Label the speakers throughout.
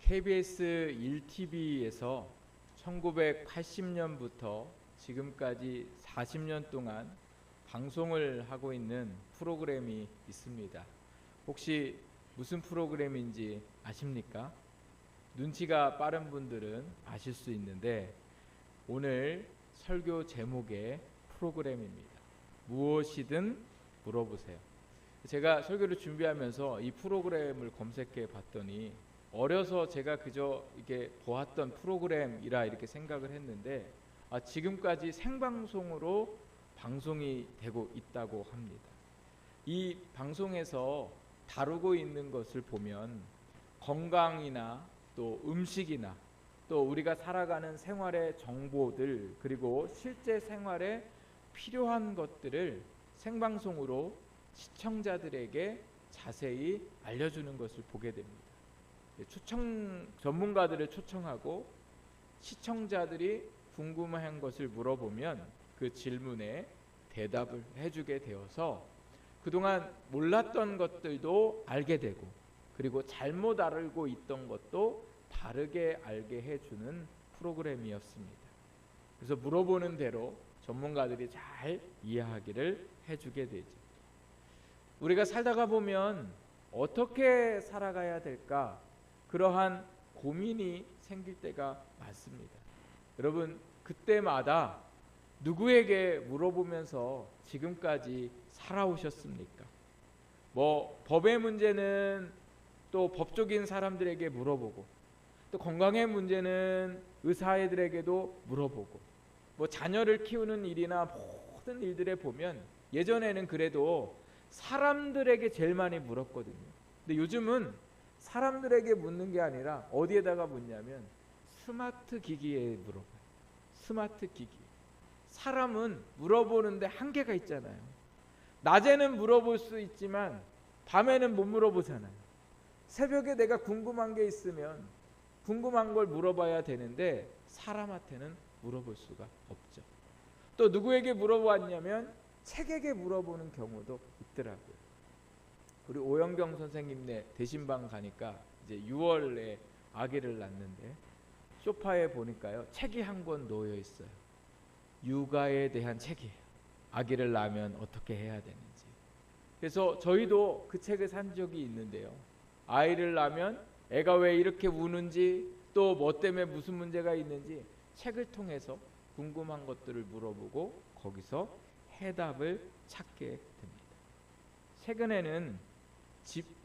Speaker 1: KBS 1TV에서 1980년부터 지금까지 40년 동안 방송을 하고 있는 프로그램이 있습니다. 혹시 무슨 프로그램인지 아십니까? 눈치가 빠른 분들은 아실 수 있는데 오늘 설교 제목의 프로그램입니다. 무엇이든 물어보세요. 제가 설교를 준비하면서 이 프로그램을 검색해 봤더니 어려서 제가 그저 이렇게 보았던 프로그램이라 이렇게 생각을 했는데 지금까지 생방송으로 방송이 되고 있다고 합니다. 이 방송에서 다루고 있는 것을 보면 건강이나 또 음식이나 또 우리가 살아가는 생활의 정보들 그리고 실제 생활에 필요한 것들을 생방송으로 시청자들에게 자세히 알려주는 것을 보게 됩니다. 전문가들을 초청하고 시청자들이 궁금한 것을 물어보면 그 질문에 대답을 해주게 되어서 그동안 몰랐던 것들도 알게 되고 그리고 잘못 알고 있던 것도 바르게 알게 해주는 프로그램이었습니다. 그래서 물어보는 대로 전문가들이 잘 이해하기를 해주게 되죠. 우리가 살다가 보면 어떻게 살아가야 될까? 그러한 고민이 생길 때가 많습니다. 여러분, 그때마다 누구에게 물어보면서 지금까지 살아오셨습니까? 법의 문제는 또 법적인 사람들에게 물어보고 또 건강의 문제는 의사애들에게도 물어보고 자녀를 키우는 일이나 모든 일들에 보면 예전에는 그래도 사람들에게 제일 많이 물었거든요. 근데 요즘은 사람들에게 묻는 게 아니라 어디에다가 묻냐면 스마트 기기에 물어봐요. 스마트 기기. 사람은 물어보는데 한계가 있잖아요. 낮에는 물어볼 수 있지만 밤에는 못 물어보잖아요. 새벽에 내가 궁금한 게 있으면 궁금한 걸 물어봐야 되는데 사람한테는 물어볼 수가 없죠. 또 누구에게 물어봤냐면 책에게 물어보는 경우도 있더라고요. 우리 오영경 선생님네 대신방 가니까 이제 6월에 아기를 낳는데 소파에 보니까요 책이 한 권 놓여 있어요. 육아에 대한 책이에요. 아기를 낳으면 어떻게 해야 되는지. 그래서 저희도 그 책을 산 적이 있는데요. 아이를 낳으면 애가 왜 이렇게 우는지 또 뭐 때문에 무슨 문제가 있는지 책을 통해서 궁금한 것들을 물어보고 거기서 해답을 찾게 됩니다. 최근에는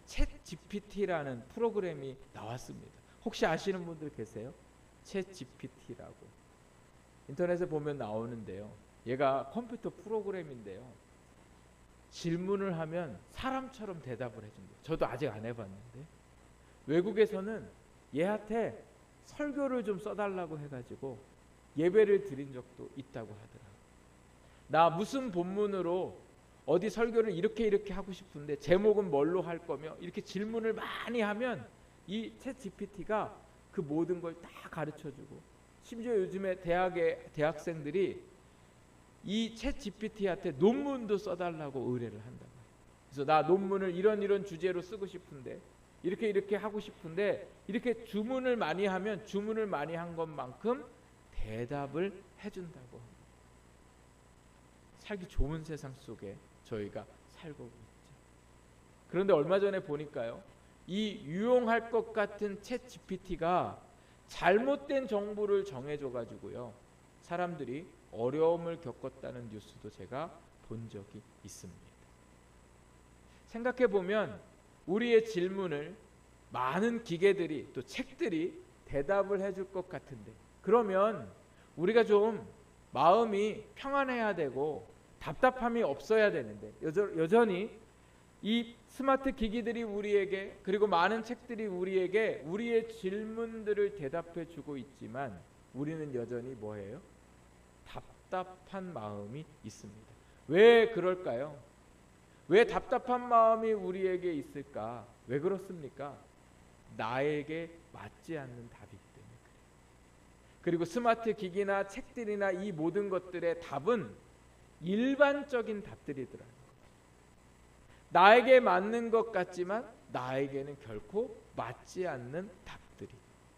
Speaker 1: 챗 GPT라는 프로그램이 나왔습니다. 혹시 아시는 분들 계세요? 챗 GPT라고 인터넷에 보면 나오는데요. 얘가 컴퓨터 프로그램인데요. 질문을 하면 사람처럼 대답을 해준대요. 저도 아직 안 해봤는데 외국에서는 얘한테 설교를 좀 써달라고 해가지고 예배를 드린 적도 있다고 하더라고요. 나 무슨 본문으로 어디 설교를 이렇게 하고 싶은데 제목은 뭘로 할 거며 이렇게 질문을 많이 하면 이 챗 GPT가 그 모든 걸 다 가르쳐주고 심지어 요즘에 대학생들이 이 챗 GPT한테 논문도 써달라고 의뢰를 한다고. 그래서 나 논문을 이런 주제로 쓰고 싶은데 이렇게 하고 싶은데 이렇게 주문을 많이 하면 주문을 많이 한 것만큼 대답을 해준다고 합니다. 살기 좋은 세상 속에 저희가 살고 있죠. 그런데 얼마 전에 보니까요. 이 유용할 것 같은 챗 GPT가 잘못된 정보를 정해줘가지고요. 사람들이 어려움을 겪었다는 뉴스도 제가 본 적이 있습니다. 생각해보면 우리의 질문을 많은 기계들이 또 책들이 대답을 해줄 것 같은데 그러면 우리가 좀 마음이 평안해야 되고 답답함이 없어야 되는데 여전히 이 스마트 기기들이 우리에게 그리고 많은 책들이 우리에게 우리의 질문들을 대답해 주고 있지만 우리는 여전히 뭐예요? 답답한 마음이 있습니다. 왜 그럴까요? 왜 답답한 마음이 우리에게 있을까? 왜 그렇습니까? 나에게 맞지 않는 답이기 때문에 그래요. 그리고 스마트 기기나 책들이나 이 모든 것들의 답은 일반적인 답들이더라고요. 나에게 맞는 것 같지만 나에게는 결코 맞지 않는 답들이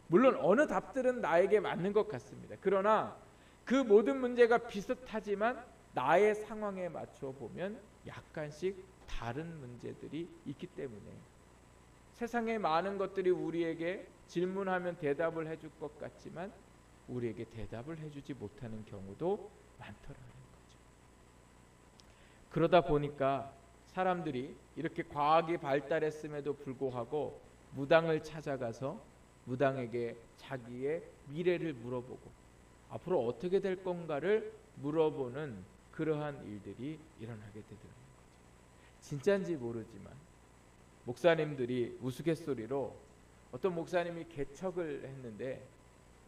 Speaker 1: 물론 어느 답들은 나에게 맞는 것 같습니다. 그러나 그 모든 문제가 비슷하지만 나의 상황에 맞춰 보면 약간씩 다른 문제들이 있기 때문에 세상의 많은 것들이 우리에게 질문하면 대답을 해줄 것 같지만 우리에게 대답을 해주지 못하는 경우도 많더라는 거죠. 그러다 보니까 사람들이 이렇게 과학이 발달했음에도 불구하고 무당을 찾아가서 무당에게 자기의 미래를 물어보고 앞으로 어떻게 될 건가를 물어보는 그러한 일들이 일어나게 되더라는 거죠. 진짜인지 모르지만 목사님들이 우스갯소리로 어떤 목사님이 개척을 했는데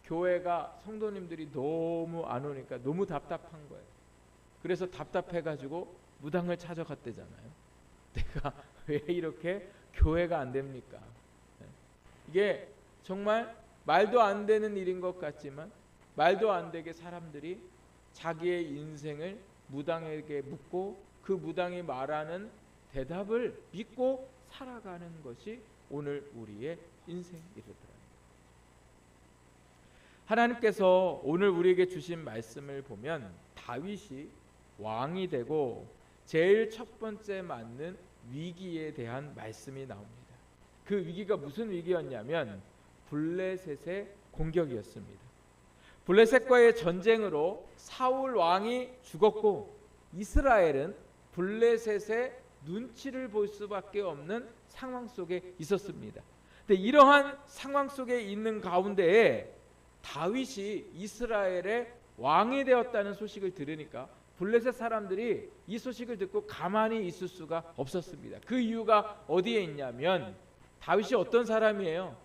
Speaker 1: 교회가 성도님들이 너무 안 오니까 너무 답답한 거예요. 그래서 답답해가지고 무당을 찾아갔대잖아요. 내가 왜 이렇게 교회가 안 됩니까? 이게 정말 말도 안 되는 일인 것 같지만 말도 안 되게 사람들이 자기의 인생을 무당에게 묻고 그 무당이 말하는 대답을 믿고 살아가는 것이 오늘 우리의 인생이더라고요. 하나님께서 오늘 우리에게 주신 말씀을 보면 다윗이 왕이 되고 제일 첫 번째 맞는 위기에 대한 말씀이 나옵니다. 그 위기가 무슨 위기였냐면 블레셋의 공격이었습니다. 블레셋과의 전쟁으로 사울 왕이 죽었고 이스라엘은 블레셋의 눈치를 볼 수밖에 없는 상황 속에 있었습니다. 근데 이러한 상황 속에 있는 가운데에 다윗이 이스라엘의 왕이 되었다는 소식을 들으니까 블레셋 사람들이 이 소식을 듣고 가만히 있을 수가 없었습니다. 그 이유가 어디에 있냐면 다윗이 어떤 사람이에요?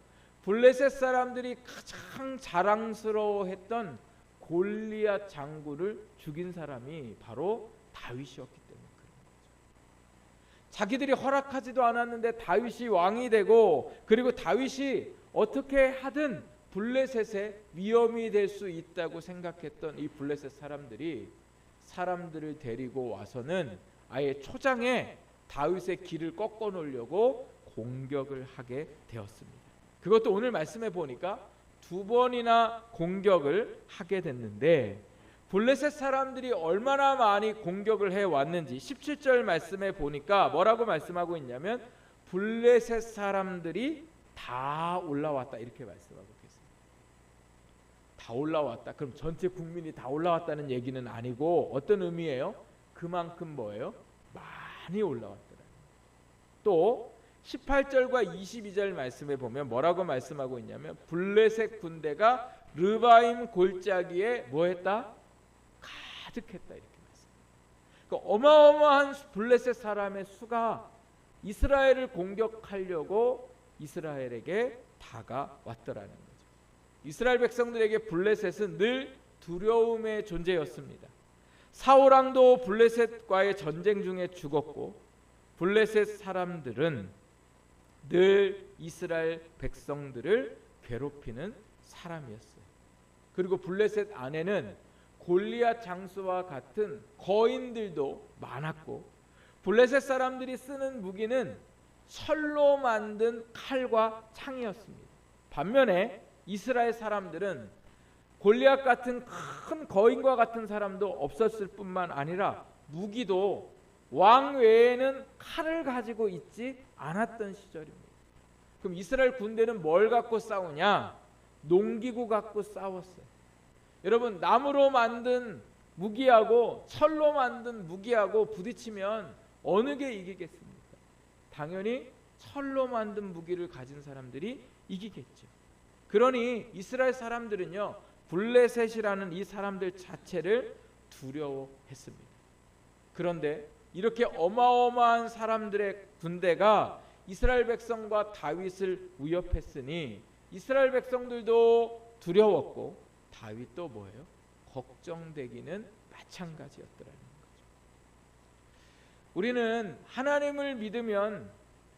Speaker 1: 블레셋 사람들이 가장 자랑스러워했던 골리앗 장군을 죽인 사람이 바로 다윗이었기 때문에 그런 거죠. 자기들이 허락하지도 않았는데 다윗이 왕이 되고 그리고 다윗이 어떻게 하든 블레셋의 위험이 될 수 있다고 생각했던 이 블레셋 사람들이 사람들을 데리고 와서는 아예 초장에 다윗의 길을 꺾어 놓으려고 공격을 하게 되었습니다. 그것도 오늘 말씀해 보니까 두 번이나 공격을 하게 됐는데 블레셋 사람들이 얼마나 많이 공격을 해왔는지 17절 말씀에 보니까 뭐라고 말씀하고 있냐면 블레셋 사람들이 다 올라왔다 이렇게 말씀하고 있습니다. 다 올라왔다. 그럼 전체 국민이 다 올라왔다는 얘기는 아니고 어떤 의미예요? 그만큼 뭐예요? 많이 올라왔더라. 또 18절과 22절 말씀에 보면 뭐라고 말씀하고 있냐면 블레셋 군대가 르바임 골짜기에 뭐했다? 가득했다 이렇게 말씀합니다. 그러니까 어마어마한 블레셋 사람의 수가 이스라엘을 공격하려고 이스라엘에게 다가왔더라는 거죠. 이스라엘 백성들에게 블레셋은 늘 두려움의 존재였습니다. 사울왕도 블레셋과의 전쟁 중에 죽었고 블레셋 사람들은 늘 이스라엘 백성들을 괴롭히는 사람이었어요. 그리고 블레셋 안에는 골리앗 장수와 같은 거인들도 많았고 블레셋 사람들이 쓰는 무기는 철로 만든 칼과 창이었습니다. 반면에 이스라엘 사람들은 골리앗 같은 큰 거인과 같은 사람도 없었을 뿐만 아니라 무기도 왕 외에는 칼을 가지고 있지 않았던 시절입니다. 그럼 이스라엘 군대는 뭘 갖고 싸우냐? 농기구 갖고 싸웠어요. 여러분 나무로 만든 무기하고 철로 만든 무기하고 부딪히면 어느 게 이기겠습니까? 당연히 철로 만든 무기를 가진 사람들이 이기겠죠. 그러니 이스라엘 사람들은요 블레셋이라는 이 사람들 자체를 두려워했습니다. 그런데 이렇게 어마어마한 사람들의 군대가 이스라엘 백성과 다윗을 위협했으니 이스라엘 백성들도 두려웠고 다윗도 뭐예요? 걱정되기는 마찬가지였더라는 거죠. 우리는 하나님을 믿으면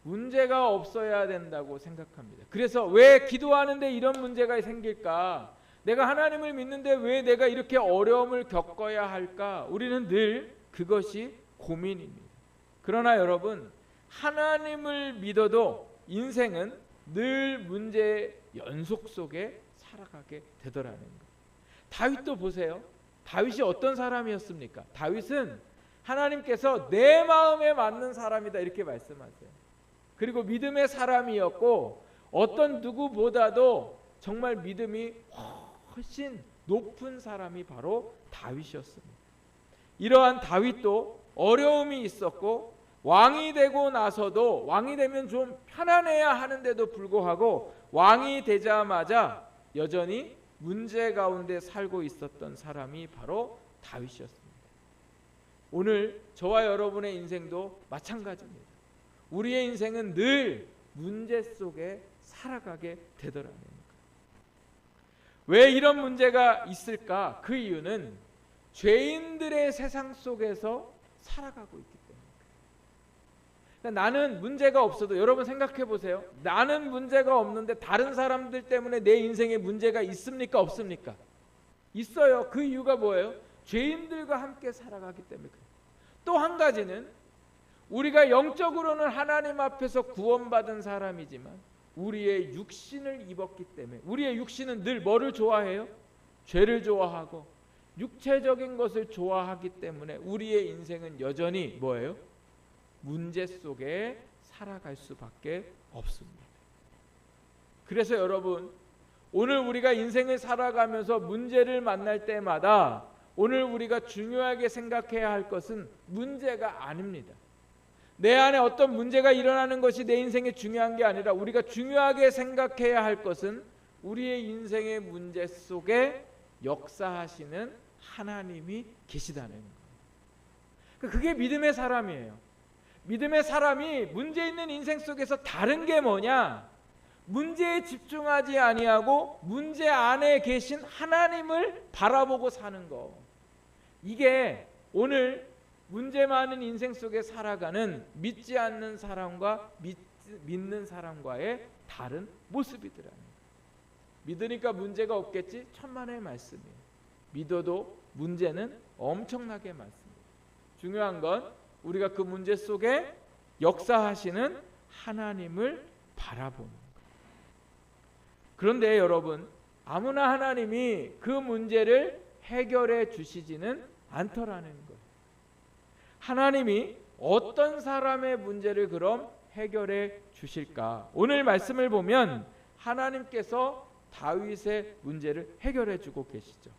Speaker 1: 문제가 없어야 된다고 생각합니다. 그래서 왜 기도하는데 이런 문제가 생길까? 내가 하나님을 믿는데 왜 내가 이렇게 어려움을 겪어야 할까? 우리는 늘 그것이 고민입니다. 그러나 여러분 하나님을 믿어도 인생은 늘 문제의 연속 속에 살아가게 되더라는 거예요. 다윗도 보세요. 다윗이 어떤 사람이었습니까? 다윗은 하나님께서 내 마음에 맞는 사람이다 이렇게 말씀하세요. 그리고 믿음의 사람이었고 어떤 누구보다도 정말 믿음이 훨씬 높은 사람이 바로 다윗이었습니다. 이러한 다윗도 어려움이 있었고 왕이 되고 나서도 왕이 되면 좀 편안해야 하는데도 불구하고 왕이 되자마자 여전히 문제 가운데 살고 있었던 사람이 바로 다윗이었습니다. 오늘 저와 여러분의 인생도 마찬가지입니다. 우리의 인생은 늘 문제 속에 살아가게 되더라는 거예요. 왜 이런 문제가 있을까? 그 이유는 죄인들의 세상 속에서 살아가고 있기 때문입니다. 그러니까 나는 문제가 없어도 여러분 생각해 보세요. 나는 문제가 없는데 다른 사람들 때문에 내 인생에 문제가 있습니까? 없습니까? 있어요. 그 이유가 뭐예요? 죄인들과 함께 살아가기 때문에 그래요. 또 한 가지는 우리가 영적으로는 하나님 앞에서 구원받은 사람이지만 우리의 육신을 입었기 때문에 우리의 육신은 늘 뭐를 좋아해요? 죄를 좋아하고 육체적인 것을 좋아하기 때문에 우리의 인생은 여전히 뭐예요? 문제 속에 살아갈 수밖에 없습니다. 그래서 여러분 오늘 우리가 인생을 살아가면서 문제를 만날 때마다 오늘 우리가 중요하게 생각해야 할 것은 문제가 아닙니다. 내 안에 어떤 문제가 일어나는 것이 내 인생에 중요한 게 아니라 우리가 중요하게 생각해야 할 것은 우리의 인생의 문제 속에 역사하시는 하나님이 계시다는 거예요. 그게 믿음의 사람이에요. 믿음의 사람이 문제 있는 인생 속에서 다른 게 뭐냐? 문제에 집중하지 아니하고 문제 안에 계신 하나님을 바라보고 사는 거. 이게 오늘 문제 많은 인생 속에 살아가는 믿지 않는 사람과 믿는 사람과의 다른 모습이더라는 거예요. 믿으니까 문제가 없겠지? 천만의 말씀이에요. 믿어도 문제는 엄청나게 많습니다. 중요한 건 우리가 그 문제 속에 역사하시는 하나님을 바라보는 거예요. 그런데 여러분 아무나 하나님이 그 문제를 해결해 주시지는 않더라는 거예요. 하나님이 어떤 사람의 문제를 그럼 해결해 주실까? 오늘 말씀을 보면 하나님께서 다윗의 문제를 해결해 주고 계시죠.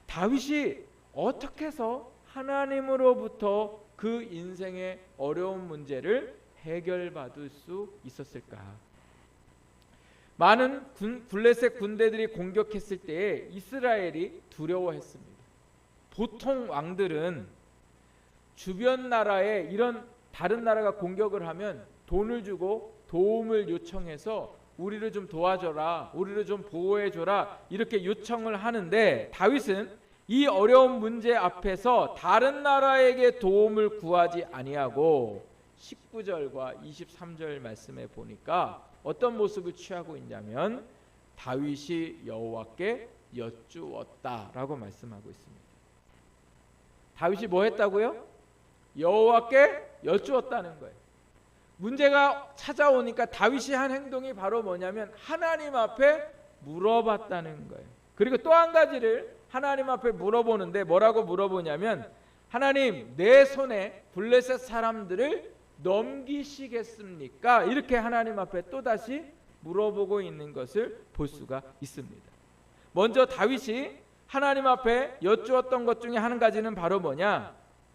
Speaker 1: 다윗이 어떻게 해서 하나님으로부터 그 인생의 어려운 문제를 해결받을 수 있었을까? 많은 블레셋 군대들이 공격했을 때에 이스라엘이 두려워했습니다. 보통 왕들은 주변 나라에 이런 다른 나라가 공격을 하면 돈을 주고 도움을 요청해서 우리를 좀 도와줘라, 우리를 좀 보호해줘라 이렇게 요청을 하는데 다윗은 이 어려운 문제 앞에서 다른 나라에게 도움을 구하지 아니하고 19절과 23절 말씀에 보니까 어떤 모습을 취하고 있냐면 다윗이 여호와께 여쭈었다라고 말씀하고 있습니다. 다윗이 뭐 했다고요? 여호와께 여쭈었다는 거예요. 문제가 찾아오니까 다윗이 한 행동이 바로 뭐냐면 하나님 앞에 물어봤다는 거예요. 그리고 또 한 가지를 하나님 앞에 물어보는데 뭐라고 물어보냐면 하나님 내 손에 블레셋 사람들을 넘기시겠습니까? 이렇게 하나님 앞에 또다시 물어보고 있는 것을 볼 수가 있습니다. 먼저 다윗이 하나님 앞에 여쭈었던 것 중에 한 가지는 바로 뭐냐?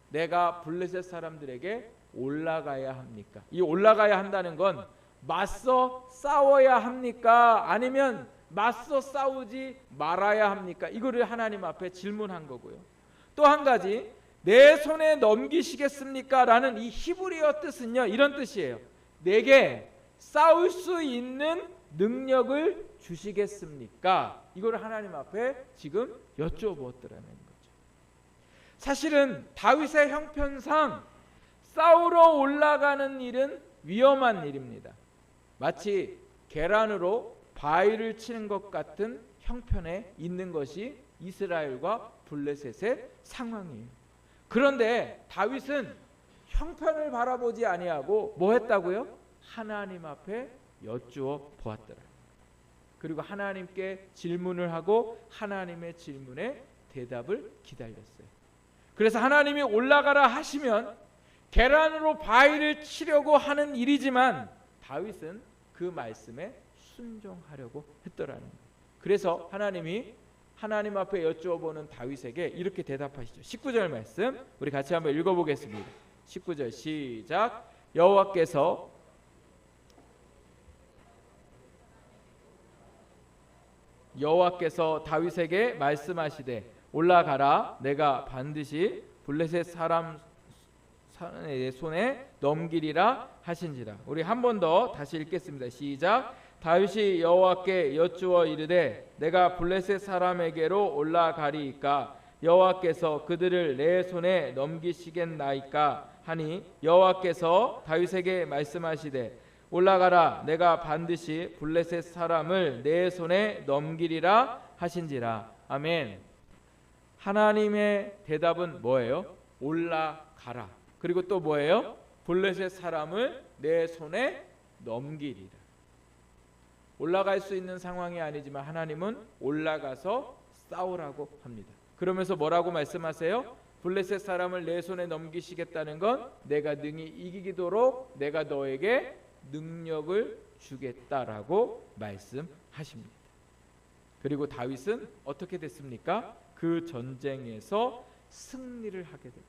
Speaker 1: 내가 블레셋 사람들에게 올라가야 합니까? 이 올라가야 한다는 건 맞서 싸워야 합니까? 아니면 맞서 싸우지 말아야 합니까? 이거를 하나님 앞에 질문한 거고요. 또 한 가지 내 손에 넘기시겠습니까? 라는 이 히브리어 뜻은요 이런 뜻이에요. 내게 싸울 수 있는 능력을 주시겠습니까? 이거를 하나님 앞에 지금 여쭤보았더라는 거죠. 사실은 다윗의 형편상 싸우러 올라가는 일은 위험한 일입니다. 마치 계란으로 바위를 치는 것 같은 형편에 있는 것이 이스라엘과 블레셋의 상황이에요. 그런데 다윗은 형편을 바라보지 아니하고 뭐 했다고요? 하나님 앞에 여쭈어 보았더라. 그리고 하나님께 질문을 하고 하나님의 질문에 대답을 기다렸어요. 그래서 하나님이 올라가라 하시면 계란으로 바위를 치려고 하는 일이지만 다윗은 그 말씀에 순종하려고 했더라는 거예요. 그래서 하나님이 하나님 앞에 여쭈어보는 다윗에게 이렇게 대답하시죠. 19절 말씀 우리 같이 한번 읽어보겠습니다. 19절 시작. 여호와께서 다윗에게 말씀하시되 올라가라 내가 반드시 블레셋 사람 내 손에 넘기리라 하신지라. 우리 한 번 더 다시 읽겠습니다. 시작. 다윗이 여호와께 여쭈어 이르되 내가 블레셋 사람에게로 올라가리이까 여호와께서 그들을 내 손에 넘기시겠나이까 하니 여호와께서 다윗에게 말씀하시되 올라가라 내가 반드시 블레셋 사람을 내 손에 넘기리라 하신지라. 아멘. 하나님의 대답은 뭐예요? 올라가라. 그리고 또 뭐예요? 블레셋 사람을 내 손에 넘기리라. 올라갈 수 있는 상황이 아니지만 하나님은 올라가서 싸우라고 합니다. 그러면서 뭐라고 말씀하세요? 블레셋 사람을 내 손에 넘기시겠다는 건 내가 능히 이기도록 내가 너에게 능력을 주겠다라고 말씀하십니다. 그리고 다윗은 어떻게 됐습니까? 그 전쟁에서 승리를 하게 됩니다.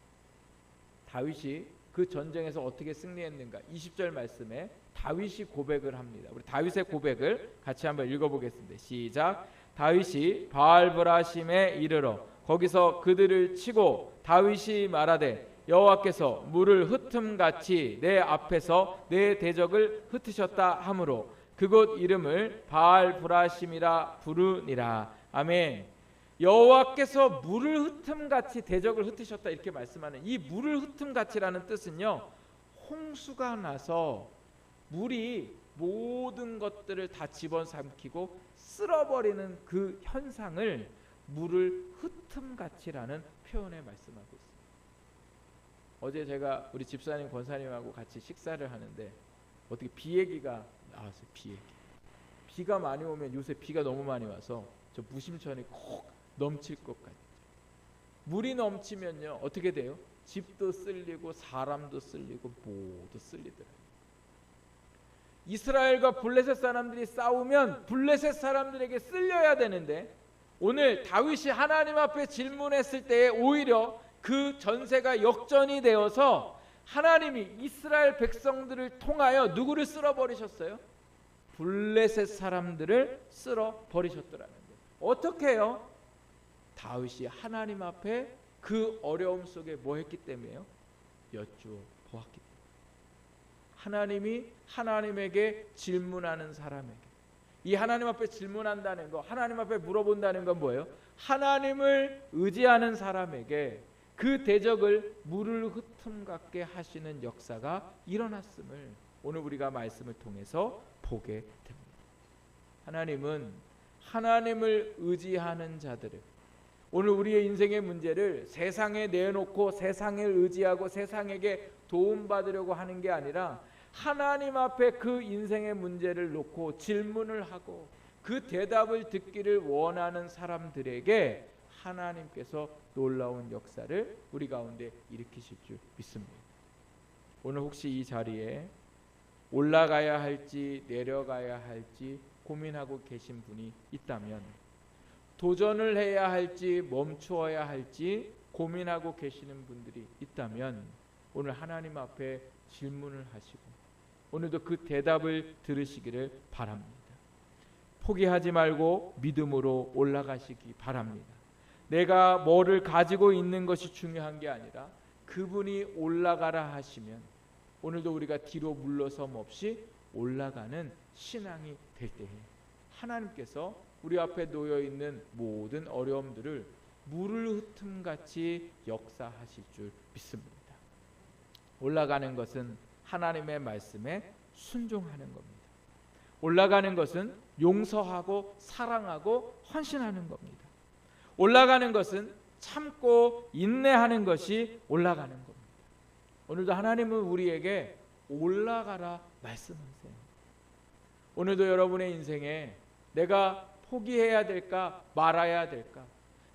Speaker 1: 다윗이 그 전쟁에서 어떻게 승리했는가? 20절 말씀에 다윗이 고백을 합니다. 우리 다윗의 고백을 같이 한번 읽어보겠습니다. 시작. 다윗이 바알브라심에 이르러 거기서 그들을 치고 다윗이 말하되 여호와께서 물을 흩음같이 내 앞에서 내 대적을 흩으셨다 하므로 그곳 이름을 바알브라심이라 부르니라. 아멘. 여호와께서 물을 흩음같이 대적을 흩으셨다 이렇게 말씀하는 이 물을 흩음같이라는 뜻은요, 홍수가 나서 물이 모든 것들을 다 집어삼키고 쓸어버리는 그 현상을 물을 흩음같이라는 표현에 말씀하고 있습니다. 어제 제가 우리 집사님 권사님하고 같이 식사를 하는데 어떻게 비 얘기가 나왔어요. 비 얘기. 비가 많이 오면 요새 비가 너무 많이 와서 저 무심천이 콕 넘칠 것 같아요. 물이 넘치면요 어떻게 돼요? 집도 쓸리고 사람도 쓸리고 모두 쓸리더라고요. 이스라엘과 블레셋 사람들이 싸우면 블레셋 사람들에게 쓸려야 되는데 오늘 다윗이 하나님 앞에 질문했을 때에 오히려 그 전세가 역전이 되어서 하나님이 이스라엘 백성들을 통하여 누구를 쓸어버리셨어요? 블레셋 사람들을 쓸어버리셨더라는 거예요. 어떻게 해요? 다윗이 하나님 앞에 그 어려움 속에 뭐 했기 때문에요? 여쭈어 보았기 때문에. 하나님이 하나님에게 질문하는 사람에게, 이 하나님 앞에 질문한다는 거, 하나님 앞에 물어본다는 건 뭐예요? 하나님을 의지하는 사람에게 그 대적을 물을 흩음같게 하시는 역사가 일어났음을 오늘 우리가 말씀을 통해서 보게 됩니다. 하나님은 하나님을 의지하는 자들을, 오늘 우리의 인생의 문제를 세상에 내놓고 세상을 의지하고 세상에게 도움받으려고 하는 게 아니라 하나님 앞에 그 인생의 문제를 놓고 질문을 하고 그 대답을 듣기를 원하는 사람들에게 하나님께서 놀라운 역사를 우리 가운데 일으키실 줄 믿습니다. 오늘 혹시 이 자리에 올라가야 할지 내려가야 할지 고민하고 계신 분이 있다면, 도전을 해야 할지 멈추어야 할지 고민하고 계시는 분들이 있다면 오늘 하나님 앞에 질문을 하시고 오늘도 그 대답을 들으시기를 바랍니다. 포기하지 말고 믿음으로 올라가시기 바랍니다. 내가 뭐를 가지고 있는 것이 중요한 게 아니라 그분이 올라가라 하시면 오늘도 우리가 뒤로 물러섬 없이 올라가는 신앙이 될 때에 하나님께서 우리 앞에 놓여 있는 모든 어려움들을 물을 흩음같이 역사하실 줄 믿습니다. 올라가는 것은 하나님의 말씀에 순종하는 겁니다. 올라가는 것은 용서하고 사랑하고 헌신하는 겁니다. 올라가는 것은 참고 인내하는 것이 올라가는 겁니다. 오늘도 하나님은 우리에게 올라가라 말씀하세요. 오늘도 여러분의 인생에 내가 포기해야 될까 말아야 될까,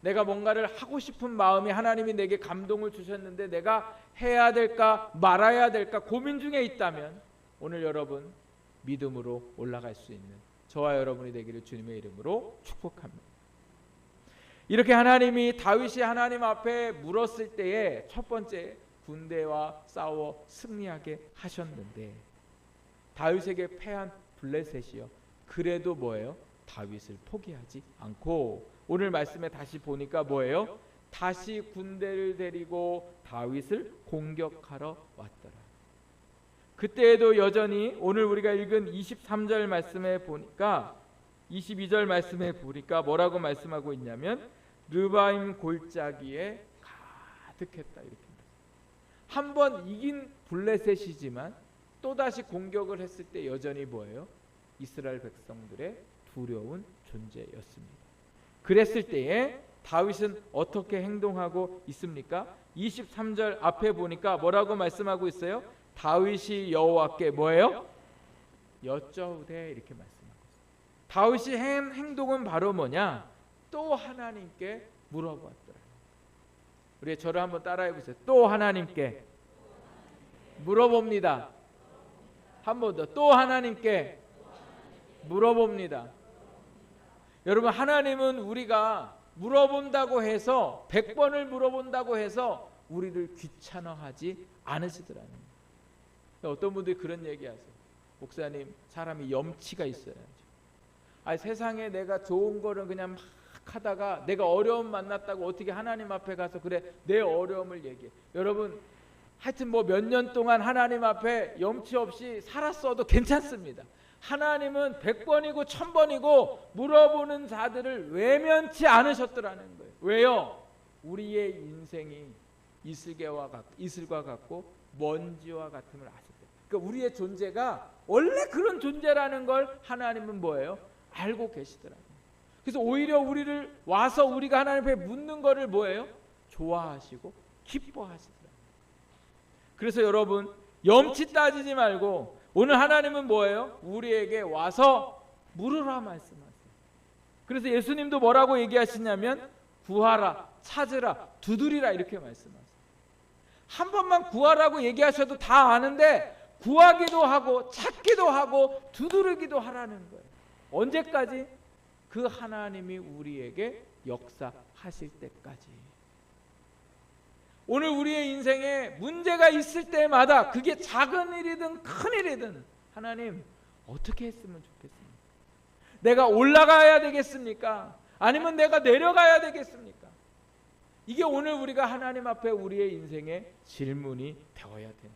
Speaker 1: 내가 뭔가를 하고 싶은 마음이 하나님이 내게 감동을 주셨는데 내가 해야 될까 말아야 될까 고민 중에 있다면 오늘 여러분 믿음으로 올라갈 수 있는 저와 여러분이 되기를 주님의 이름으로 축복합니다. 이렇게 하나님이 다윗이 하나님 앞에 물었을 때에 첫 번째 군대와 싸워 승리하게 하셨는데 다윗에게 패한 블레셋이요 그래도 뭐예요? 다윗을 포기하지 않고 오늘 말씀에 다시 보니까 뭐예요? 다시 군대를 데리고 다윗을 공격하러 왔더라. 그때에도 여전히 오늘 우리가 읽은 23절 말씀에 보니까 22절 말씀에 보니까 뭐라고 말씀하고 있냐면 르바임 골짜기에 가득했다 이렇게. 한 번 이긴 블레셋이지만 또다시 공격을 했을 때 여전히 뭐예요? 이스라엘 백성들의 두려운 존재였습니다. 그랬을 때에 다윗은 어떻게 행동하고 있습니까? 23절 앞에 보니까 뭐라고 말씀하고 있어요? 다윗이 여호와께 뭐예요? 여쭤오되 이렇게 말씀하고 있어요. 다윗이 한 행동은 바로 뭐냐? 또 하나님께 물어보았더라. 우리 저를 한번 따라해 보세요. 또 하나님께 물어봅니다. 한 번 더. 또 하나님께 물어봅니다. 여러분 하나님은 우리가 물어본다고 해서 100번을 물어본다고 해서 우리를 귀찮아하지 않으시더라는 거예요. 어떤 분들이 그런 얘기하세요. 목사님 사람이 염치가 있어야죠. 세상에 내가 좋은 거를 그냥 막 하다가 내가 어려움 만났다고 어떻게 하나님 앞에 가서 그래 내 어려움을 얘기해. 여러분 하여튼 뭐 몇 년 동안 하나님 앞에 염치 없이 살았어도 괜찮습니다. 하나님은 100번이고 1000번이고 물어보는 자들을 외면치 않으셨더라는 거예요. 왜요? 우리의 인생이 이슬과 같고 먼지와 같음을 아셨대요. 그러니까 우리의 존재가 원래 그런 존재라는 걸 하나님은 뭐예요? 알고 계시더라고요. 그래서 오히려 우리를 와서 우리가 하나님 앞에 묻는 거를 뭐예요? 좋아하시고 기뻐하시더라고요. 그래서 여러분 염치 따지지 말고 오늘 하나님은 뭐예요? 우리에게 와서 물으라 말씀하세요. 그래서 예수님도 뭐라고 얘기하시냐면 구하라, 찾으라, 두드리라 이렇게 말씀하세요. 한 번만 구하라고 얘기하셔도 다 아는데 구하기도 하고 찾기도 하고 두드리기도 하라는 거예요. 언제까지? 그 하나님이 우리에게 역사하실 때까지. 오늘 우리의 인생에 문제가 있을 때마다 그게 작은 일이든 큰 일이든 하나님 어떻게 했으면 좋겠습니까? 내가 올라가야 되겠습니까? 아니면 내가 내려가야 되겠습니까? 이게 오늘 우리가 하나님 앞에 우리의 인생의 질문이 되어야 되는 거죠.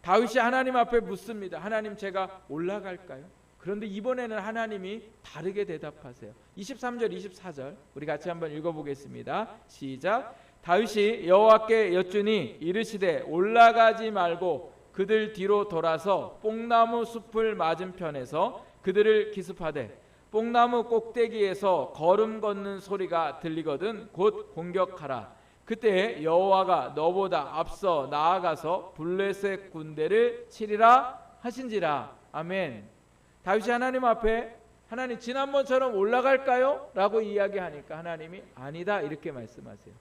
Speaker 1: 다윗이 하나님 앞에 묻습니다. 하나님 제가 올라갈까요? 그런데 이번에는 하나님이 다르게 대답하세요. 23절 24절 우리 같이 한번 읽어보겠습니다. 시작. 다윗이 여호와께 여쭈니 이르시되 올라가지 말고 그들 뒤로 돌아서 뽕나무 숲을 맞은편에서 그들을 기습하되 뽕나무 꼭대기에서 걸음 걷는 소리가 들리거든 곧 공격하라. 그때 여호와가 너보다 앞서 나아가서 블레셋 군대를 치리라 하신지라. 아멘. 다윗이 하나님 앞에 하나님 지난번처럼 올라갈까요? 라고 이야기하니까 하나님이 아니다 이렇게 말씀하세요.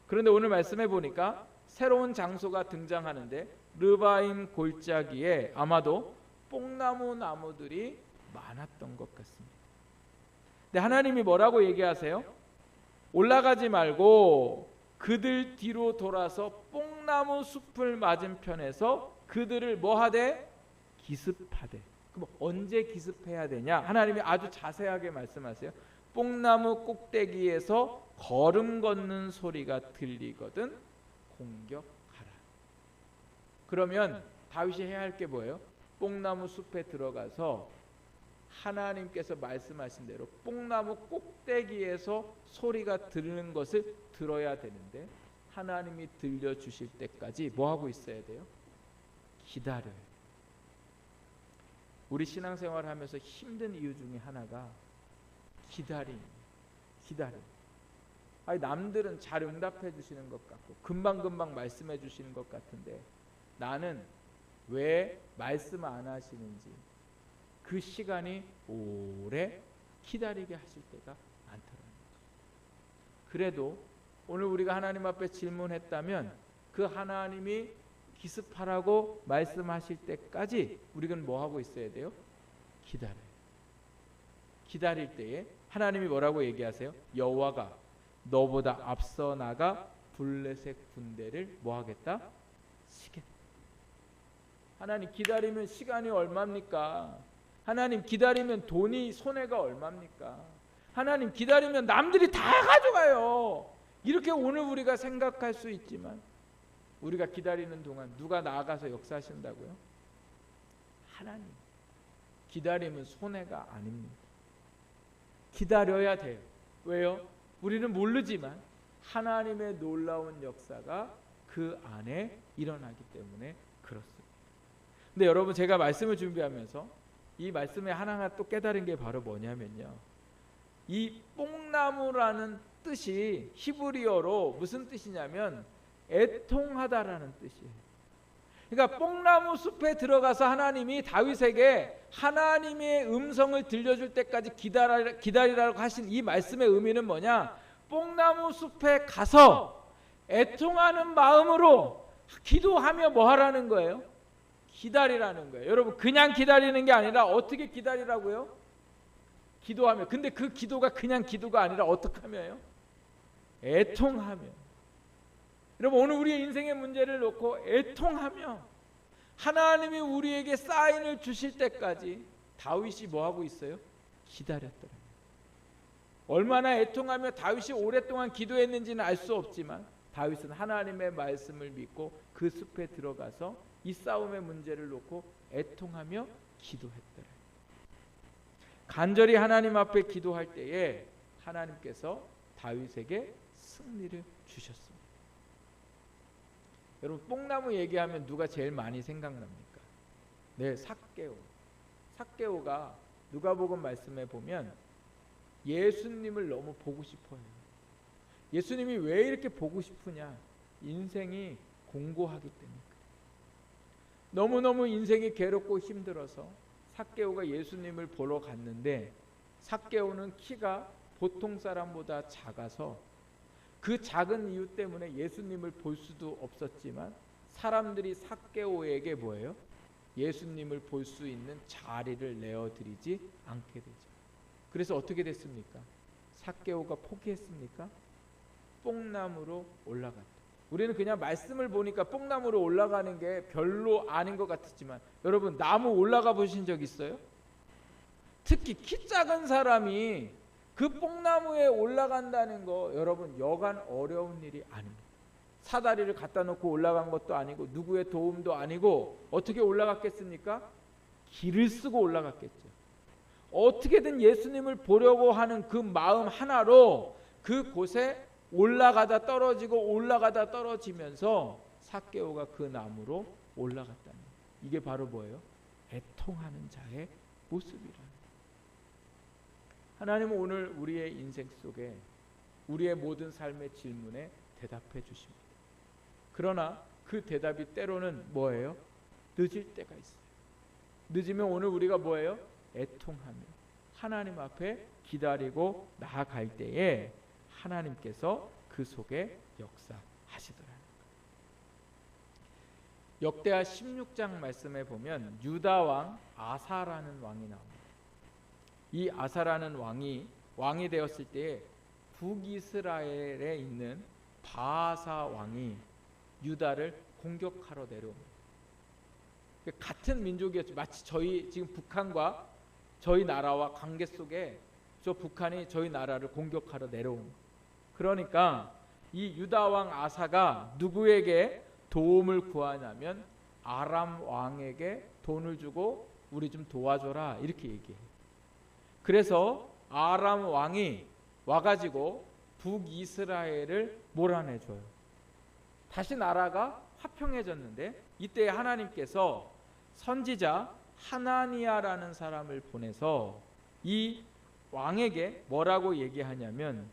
Speaker 1: 그런데 오늘 말씀해 보니까 새로운 장소가 등장하는데 르바임 골짜기에 아마도 뽕나무 나무들이 많았던 것 같습니다. 근데 하나님이 뭐라고 얘기하세요? 올라가지 말고 그들 뒤로 돌아서 뽕나무 숲을 맞은편에서 그들을 뭐하되? 기습하되. 그럼 언제 기습해야 되냐? 하나님이 아주 자세하게 말씀하세요. 뽕나무 꼭대기에서 걸음 걷는 소리가 들리거든 공격하라. 그러면 다윗이 해야 할 게 뭐예요? 뽕나무 숲에 들어가서 하나님께서 말씀하신 대로 뽕나무 꼭대기에서 소리가 들리는 것을 들어야 되는데 하나님이 들려주실 때까지 뭐하고 있어야 돼요? 기다려요. 우리 신앙생활 하면서 힘든 이유 중에 하나가 기다림. 남들은 잘 응답해 주시는 것 같고 금방금방 말씀해 주시는 것 같은데 나는 왜 말씀 안 하시는지 그 시간이 오래 기다리게 하실 때가 많더라는 거죠. 그래도 오늘 우리가 하나님 앞에 질문했다면 그 하나님이 기습하라고 말씀하실 때까지 우리는 뭐 하고 있어야 돼요? 기다려요. 기다릴 때에 하나님이 뭐라고 얘기하세요? 여호와가 너보다 앞서 나가 블레셋 군대를 뭐 하겠다? 치겠다. 하나님 기다리면 시간이 얼마입니까? 하나님 기다리면 돈이 손해가 얼마입니까? 하나님 기다리면 남들이 다 가져가요. 이렇게 오늘 우리가 생각할 수 있지만 우리가 기다리는 동안 누가 나아가서 역사하신다고요? 하나님. 기다리면 손해가 아닙니다. 기다려야 돼요. 왜요? 우리는 모르지만 하나님의 놀라운 역사가 그 안에 일어나기 때문에 그렇습니다. 근데 여러분 제가 말씀을 준비하면서 이 말씀에 하나하나 또 깨달은 게 바로 뭐냐면요. 이 뽕나무라는 뜻이 히브리어로 무슨 뜻이냐면 애통하다라는 뜻이에요. 그러니까 뽕나무 숲에 들어가서 하나님이 다윗에게 하나님의 음성을 들려줄 때까지 기다리라고 하신 이 말씀의 의미는 뭐냐? 뽕나무 숲에 가서 애통하는 마음으로 기도하며 뭐 하라는 거예요? 기다리라는 거예요. 여러분 그냥 기다리는 게 아니라 어떻게 기다리라고요? 기도하며. 근데 그 기도가 그냥 기도가 아니라 어떻게 하며요? 애통하며. 여러분 오늘 우리의 인생의 문제를 놓고 애통하며 하나님이 우리에게 사인을 주실 때까지 다윗이 뭐 하고 있어요? 기다렸더라고요. 얼마나 애통하며 다윗이 오랫동안 기도했는지는 알 수 없지만 다윗은 하나님의 말씀을 믿고 그 숲에 들어가서 이 싸움의 문제를 놓고 애통하며 기도했더라. 간절히 하나님 앞에 기도할 때에 하나님께서 다윗에게 승리를 주셨습니다. 여러분 뽕나무 얘기하면 누가 제일 많이 생각납니까? 네, 삭개오. 삭개오가 누가복음 말씀에 보면 예수님을 너무 보고 싶어요. 예수님이 왜 이렇게 보고 싶으냐? 인생이 공고하기 때문에. 너무너무 인생이 괴롭고 힘들어서 삭개오가 예수님을 보러 갔는데 삭개오는 키가 보통 사람보다 작아서 그 작은 이유 때문에 예수님을 볼 수도 없었지만 사람들이 삭개오에게 뭐예요? 예수님을 볼 수 있는 자리를 내어드리지 않게 되죠. 그래서 어떻게 됐습니까? 삭개오가 포기했습니까? 뽕나무로 올라갔다. 우리는 그냥 말씀을 보니까 뽕나무로 올라가는 게 별로 아닌 것 같았지만 여러분 나무 올라가 보신 적 있어요? 특히 키 작은 사람이 그 뽕나무에 올라간다는 거 여러분 여간 어려운 일이 아닙니다. 사다리를 갖다 놓고 올라간 것도 아니고 누구의 도움도 아니고 어떻게 올라갔겠습니까? 길을 쓰고 올라갔겠죠. 어떻게든 예수님을 보려고 하는 그 마음 하나로 그 곳에 올라가다 떨어지고 올라가다 떨어지면서 삭개오가 그 나무로 올라갔다는 거예요. 이게 바로 뭐예요? 애통하는 자의 모습이라는. 하나님은 오늘 우리의 인생 속에 우리의 모든 삶의 질문에 대답해 주십니다. 그러나 그 대답이 때로는 뭐예요? 늦을 때가 있어요. 늦으면 오늘 우리가 뭐예요? 애통하며 하나님 앞에 기다리고 나아갈 때에 하나님께서 그 속에 역사하시더라는 거예요. 역대하 16장 말씀에 보면 유다 왕 아사라는 왕이 나옵니다. 이 아사라는 왕이 되었을 때에 북이스라엘에 있는 바아사 왕이 유다를 공격하러 내려옵니다. 같은 민족이었죠. 마치 저희 지금 북한과 저희 나라와 관계 속에 저 북한이 저희 나라를 공격하러 내려옵니다. 그러니까 이 유다 왕 아사가 누구에게 도움을 구하냐면 아람 왕에게 돈을 주고 우리 좀 도와줘라 이렇게 얘기해요. 그래서 아람 왕이 와가지고 북이스라엘을 몰아내줘요. 다시 나라가 화평해졌는데 이때 하나님께서 선지자 하나니아라는 사람을 보내서 이 왕에게 뭐라고 얘기하냐면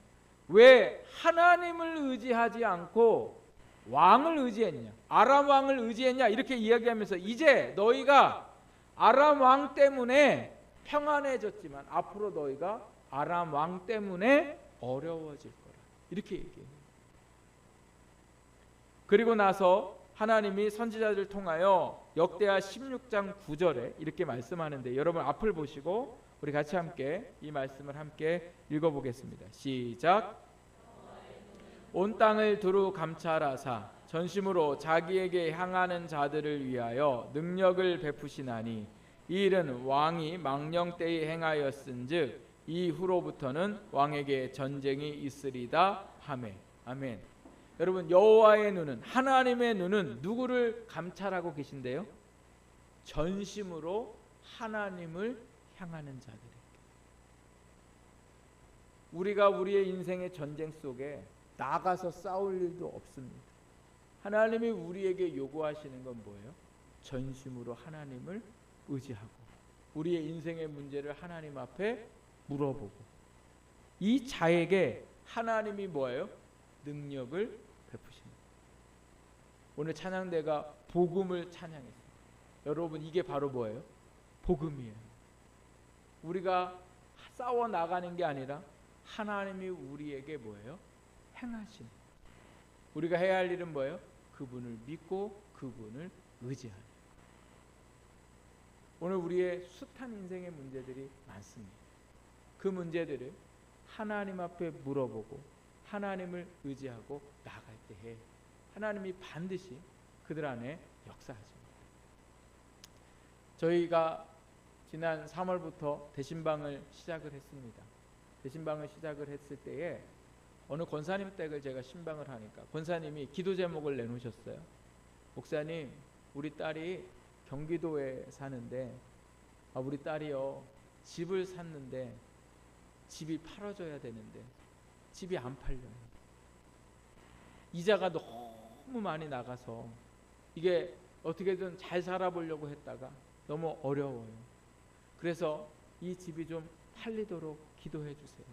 Speaker 1: 왜 하나님을 의지하지 않고 왕을 의지했냐, 아람 왕을 의지했냐 이렇게 이야기하면서 이제 너희가 아람 왕 때문에 평안해졌지만 앞으로 너희가 아람 왕 때문에 어려워질 거라. 이렇게 얘기해요. 그리고 나서 하나님이 선지자들을 통하여 역대하 16장 9절에 이렇게 말씀하는데, 여러분 앞을 보시고 우리 같이 함께 이 말씀을 함께 읽어보겠습니다. 시작. 온 땅을 두루 감찰하사 전심으로 자기에게 향하는 자들을 위하여 능력을 베푸시나니 이 일은 왕이 망령 때에 행하였은즉 이후로부터는 왕에게 전쟁이 있으리다 하매. 아멘. 여러분, 여호와의 눈은, 하나님의 눈은 누구를 감찰하고 계신데요? 전심으로 하나님을 향하는 자들에게. 우리가 우리의 인생의 전쟁 속에 나가서 싸울 일도 없습니다. 하나님이 우리에게 요구하시는 건 뭐예요? 전심으로 하나님을 의지하고 우리의 인생의 문제를 하나님 앞에 물어보고, 이 자에게 하나님이 뭐예요? 능력을 베푸십니다. 오늘 찬양대가 복음을 찬양했어요. 여러분, 이게 바로 뭐예요? 복음이에요. 우리가 싸워 나가는 게 아니라 하나님이 우리에게 뭐예요? 행하신. 우리가 해야 할 일은 뭐예요? 그분을 믿고 그분을 의지하는. 오늘 우리의 숱한 인생의 문제들이 많습니다. 그 문제들을 하나님 앞에 물어보고 하나님을 의지하고 나갈 때에 하나님이 반드시 그들 안에 역사하십니다. 저희가 지난 3월부터 대신방을 시작을 했습니다. 대신방을 시작을 했을 때에 어느 권사님 댁을 제가 신방을 하니까 권사님이 기도 제목을 내놓으셨어요. 목사님, 우리 딸이 경기도에 사는데 우리 딸이요 집을 샀는데 집이 팔아줘야 되는데 집이 안 팔려요. 이자가 너무 많이 나가서 이게 어떻게든 잘 살아보려고 했다가 너무 어려워요. 그래서 이 집이 좀 팔리도록 기도해 주세요.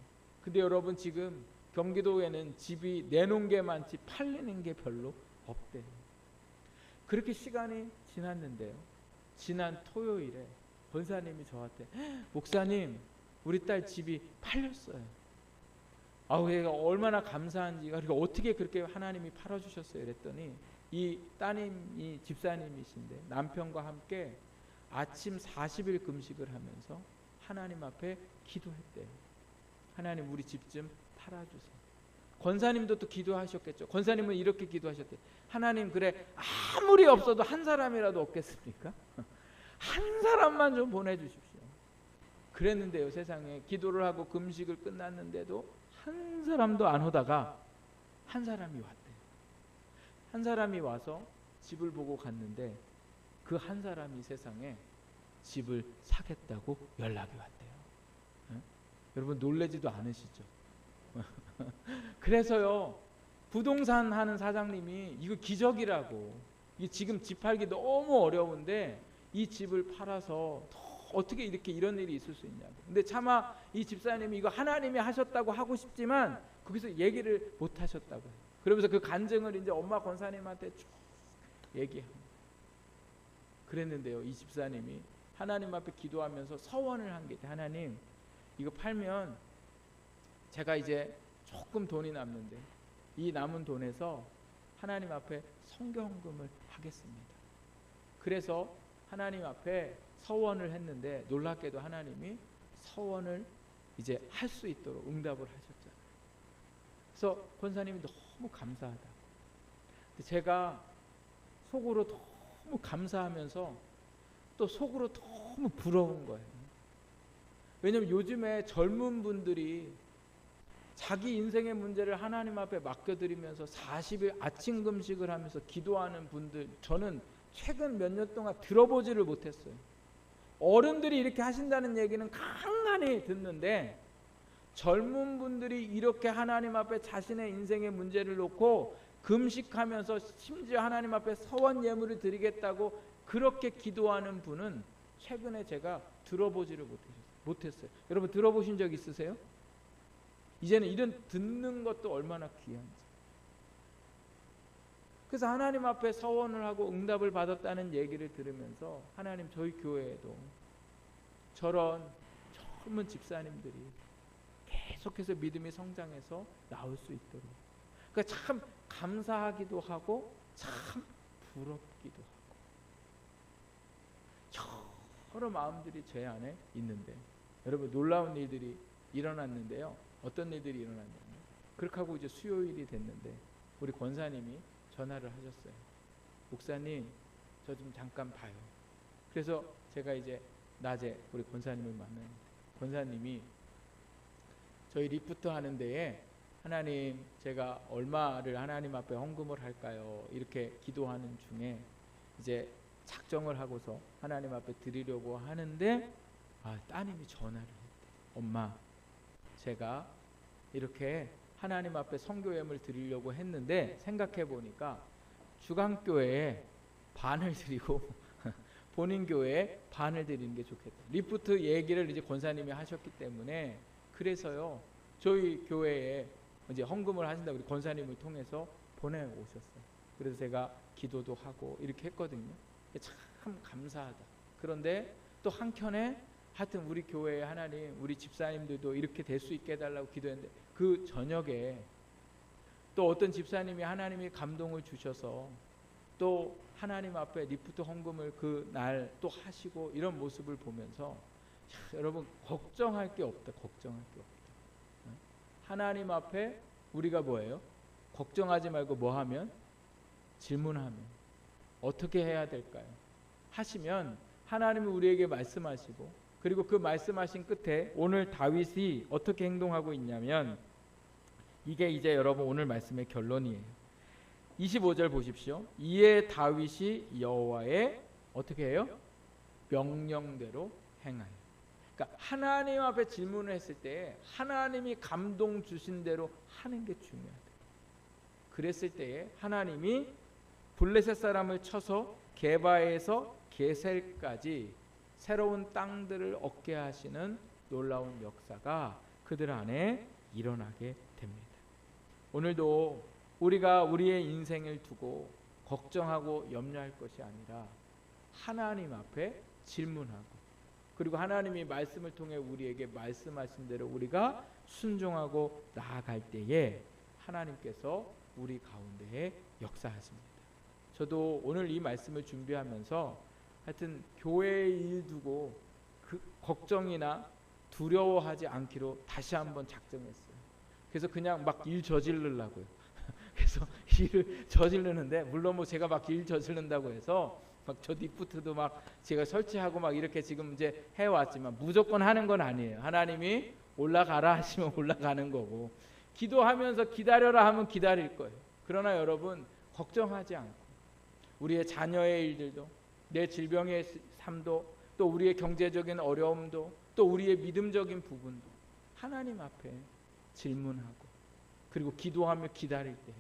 Speaker 1: 근데 여러분, 지금 경기도에는 집이 내놓은 게 많지 팔리는 게 별로 없대요. 그렇게 시간이 지났는데요, 지난 토요일에 권사님이 저한테 목사님, 우리 딸 집이 팔렸어요. 얘가 얼마나 감사한지가, 그러니까 어떻게 그렇게 하나님이 팔아주셨어요? 이랬더니 이 따님이 집사님이신데 남편과 함께 아침 40일 금식을 하면서 하나님 앞에 기도했대요. 하나님, 우리 집 좀 팔아주세요. 권사님도 또 기도하셨겠죠. 권사님은 이렇게 기도하셨대요. 하나님, 그래 아무리 없어도 한 사람이라도 없겠습니까? 한 사람만 좀 보내주십시오. 그랬는데요, 세상에 기도를 하고 금식을 끝났는데도 한 사람도 안 오다가 한 사람이 왔대요. 한 사람이 와서 집을 보고 갔는데 그 한 사람이 세상에 집을 사겠다고 연락이 왔대요. 여러분, 놀라지도 않으시죠? 그래서요, 부동산 하는 사장님이 이거 기적이라고, 이게 지금 집 팔기 너무 어려운데 이 집을 팔아서 어떻게 이렇게 이런 일이 있을 수 있냐고. 근데 차마 이 집사님이 이거 하나님이 하셨다고 하고 싶지만 거기서 얘기를 못 하셨다고 해요. 그러면서 그 간증을 이제 엄마 권사님한테 쭉 얘기합니다. 그랬는데요, 이 집사님이 하나님 앞에 기도하면서 서원을 한 게, 하나님, 이거 팔면 제가 이제 조금 돈이 남는데 이 남은 돈에서 하나님 앞에 성경금을 하겠습니다. 그래서 하나님 앞에 서원을 했는데 놀랍게도 하나님이 서원을 이제 할 수 있도록 응답을 하셨잖아요. 그래서 권사님이 너무 감사하다. 근데 제가 속으로 너무 감사하면서 또 속으로 너무 부러운 거예요. 왜냐하면 요즘에 젊은 분들이 자기 인생의 문제를 하나님 앞에 맡겨드리면서 40일 아침 금식을 하면서 기도하는 분들, 저는 최근 몇 년 동안 들어보지를 못했어요. 어른들이 이렇게 하신다는 얘기는 간간히 듣는데 젊은 분들이 이렇게 하나님 앞에 자신의 인생의 문제를 놓고 금식하면서 심지어 하나님 앞에 서원 예물을 드리겠다고 그렇게 기도하는 분은 최근에 제가 들어보지를 못했어요. 여러분, 들어보신 적 있으세요? 이제는 이런 듣는 것도 얼마나 귀한지. 그래서 하나님 앞에 서원을 하고 응답을 받았다는 얘기를 들으면서 하나님, 저희 교회에도 저런 젊은 집사님들이 계속해서 믿음이 성장해서 나올 수 있도록. 그러니까 참 감사하기도 하고 참 부럽기도 하고 여러 마음들이 제 안에 있는데, 여러분 놀라운 일들이 일어났는데요. 어떤 일들이 일어났냐면, 그렇게 하고 이제 수요일이 됐는데 우리 권사님이 전화를 하셨어요. 목사님, 저 좀 잠깐 봐요. 그래서 제가 이제 낮에 우리 권사님을 만났는데, 권사님이 저희 리프트 하는 데에 하나님, 제가 얼마를 하나님 앞에 헌금을 할까요? 이렇게 기도하는 중에 이제 작정을 하고서 하나님 앞에 드리려고 하는데, 따님이 전화를 했대. 엄마, 제가 이렇게 하나님 앞에 선교예물 드리려고 했는데 생각해 보니까 주강교회에 반을 드리고 본인 교회에 반을 드리는 게 좋겠다. 리프트 얘기를 이제 권사님이 하셨기 때문에, 그래서요 저희 교회에 이제 헌금을 하신다고 우리 권사님을 통해서 보내오셨어요. 그래서 제가 기도도 하고 이렇게 했거든요. 참 감사하다. 그런데 또 한켠에 하여튼 우리 교회에 하나님, 우리 집사님들도 이렇게 될 수 있게 해달라고 기도했는데, 그 저녁에 또 어떤 집사님이 하나님이 감동을 주셔서 또 하나님 앞에 리프트 헌금을 그 날 또 하시고, 이런 모습을 보면서 여러분, 걱정할 게 없다. 걱정할 게 없다. 하나님 앞에 우리가 뭐예요? 걱정하지 말고 뭐 하면? 질문하면 어떻게 해야 될까요? 하시면 하나님이 우리에게 말씀하시고, 그리고 그 말씀하신 끝에 오늘 다윗이 어떻게 행동하고 있냐면, 이게 이제 여러분 오늘 말씀의 결론이에요. 25절 보십시오. 이에 다윗이 여호와의 어떻게 해요? 명령대로 행하여. 그러니까 하나님 앞에 질문을 했을 때 하나님이 감동 주신 대로 하는 게 중요하다. 그랬을 때에 하나님이 블레셋 사람을 쳐서 게바에서 게셀까지 새로운 땅들을 얻게 하시는 놀라운 역사가 그들 안에 일어나게 됩니다. 오늘도 우리가 우리의 인생을 두고 걱정하고 염려할 것이 아니라 하나님 앞에 질문하고, 그리고 하나님이 말씀을 통해 우리에게 말씀하신 대로 우리가 순종하고 나아갈 때에 하나님께서 우리 가운데에 역사하십니다. 저도 오늘 이 말씀을 준비하면서 하여튼 교회의 일 두고 그 걱정이나 두려워하지 않기로 다시 한번 작정했어요. 그래서 그냥 막 일 저지르려고요. 그래서 일을 저지르는데, 물론 뭐 제가 막 일 저지른다고 해서 막 저 리프트도 막 제가 설치하고 막 이렇게 지금 이제 해왔지만 무조건 하는 건 아니에요. 하나님이 올라가라 하시면 올라가는 거고, 기도하면서 기다려라 하면 기다릴 거예요. 그러나 여러분, 걱정하지 않고 우리의 자녀의 일들도, 내 질병의 삶도, 또 우리의 경제적인 어려움도, 또 우리의 믿음적인 부분도 하나님 앞에 질문하고, 그리고 기도하며 기다릴 때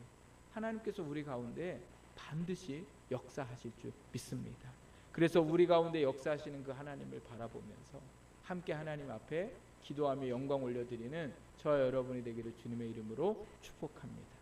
Speaker 1: 하나님께서 우리 가운데 반드시 역사하실 줄 믿습니다. 그래서 우리 가운데 역사하시는 그 하나님을 바라보면서 함께 하나님 앞에 기도하며 영광 올려드리는 저와 여러분이 되기를 주님의 이름으로 축복합니다.